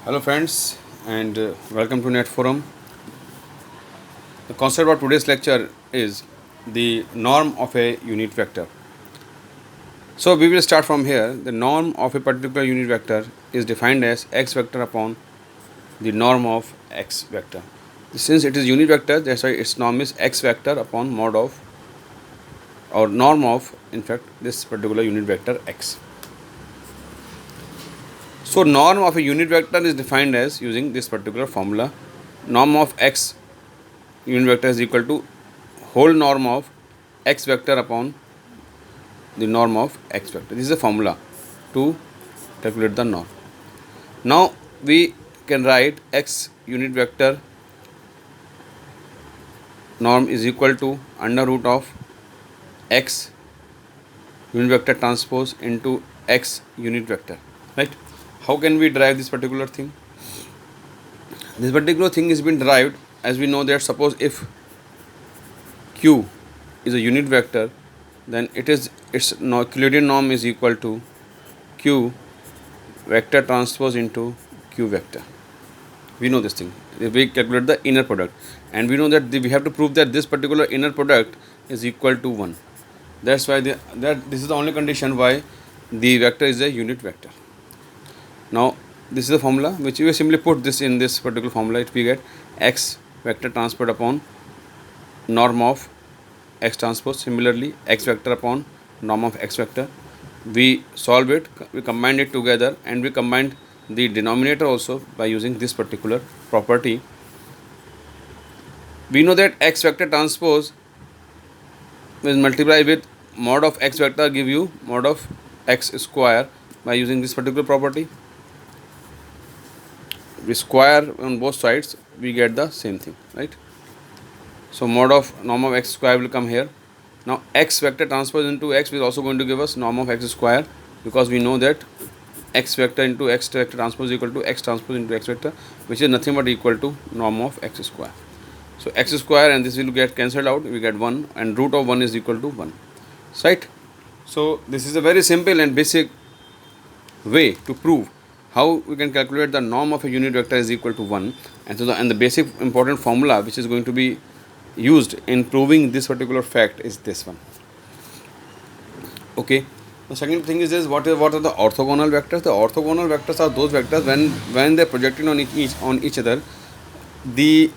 Hello friends and welcome to Net Forum. The concept of today's lecture is the norm of a unit vector. So we will start from here. The norm of a particular unit vector is defined as x vector upon the norm of x vector. Since it is unit vector, that's why its norm is x vector upon mod of or norm of in fact this particular unit vector x. So norm of a unit vector is defined as using this particular formula. Norm of x unit vector is equal to whole norm of x vector upon the norm of x vector. This is a formula to calculate the norm. Now we can write x unit vector norm is equal to under root of x unit vector transpose into x unit vector, right? How can we derive this particular thing? This particular thing is been derived as we know that suppose if q is a unit vector, then its Euclidean norm is equal to q vector transpose into q vector. We know this thing. We calculate the inner product, and we know that we have to prove that this particular inner product is equal to 1. That's why this is the only condition why the vector is a unit vector. Now this is the formula which we simply put this in this particular formula. We get x vector transpose upon norm of x transpose. Similarly, x vector upon norm of x vector. We solve it, we combine it together, and we combine the denominator also by using this particular property. We know that x vector transpose is multiplied with mod of x vector give you mod of x square by using this particular property. We square on both sides, we get the same thing, right? So mod of norm of x square will come here. Now x vector transpose into x is also going to give us norm of x square, because we know that x vector into x vector transpose is equal to x transpose into x vector, which is nothing but equal to norm of x square. So x square and this will get cancelled out, we get 1, and root of 1 is equal to 1, right? So this is a very simple and basic way to prove how we can calculate the norm of a unit vector is equal to 1, and so the basic important formula which is going to be used in proving this particular fact is this one. Okay. The second thing is what are the orthogonal vectors? The orthogonal vectors are those vectors when they are projected on each other, the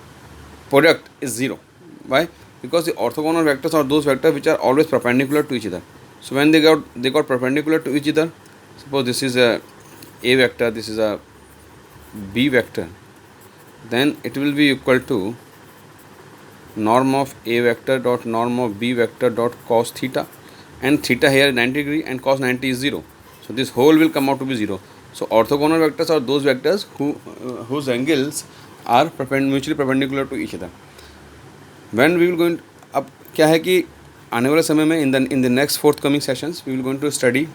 product is 0. Why? Because the orthogonal vectors are those vectors which are always perpendicular to each other. So when they got perpendicular to each other, suppose this is a vector, this is a b vector, then it will be equal to norm of a vector dot norm of b vector dot cos theta, and theta here is 90 degree and cos 90 is 0. So this whole will come out to be 0. So orthogonal vectors are those vectors whose angles are mutually perpendicular to each other. When we will going अब क्या है कि आने वाले समय में in the next forthcoming sessions we will going to study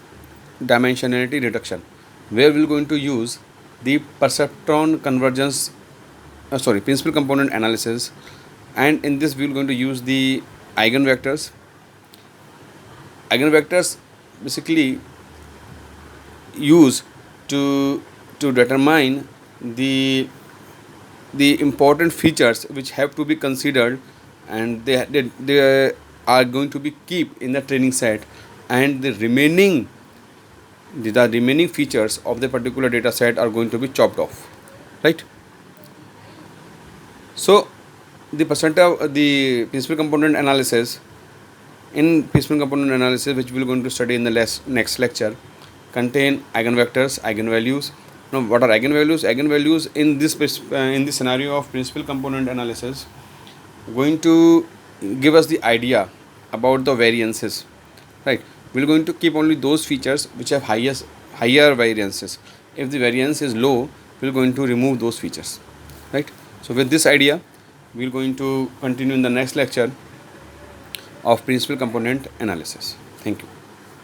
dimensionality reduction, where we will going to use the perceptron convergence principal component analysis, and in this we will going to use the eigenvectors. Eigenvectors basically use to determine the important features which have to be considered, and they are going to be keep in the training set, and the remaining features of the particular data set are going to be chopped off, right? So the principal component analysis, which we are going to study in the next lecture, contain eigenvectors, eigenvalues. Now what are eigenvalues? Eigenvalues in this scenario of principal component analysis going to give us the idea about the variances, right? We are going to keep only those features which have higher variances. If the variance is low, we are going to remove those features, right? So with this idea, we are going to continue in the next lecture of principal component analysis. Thank you.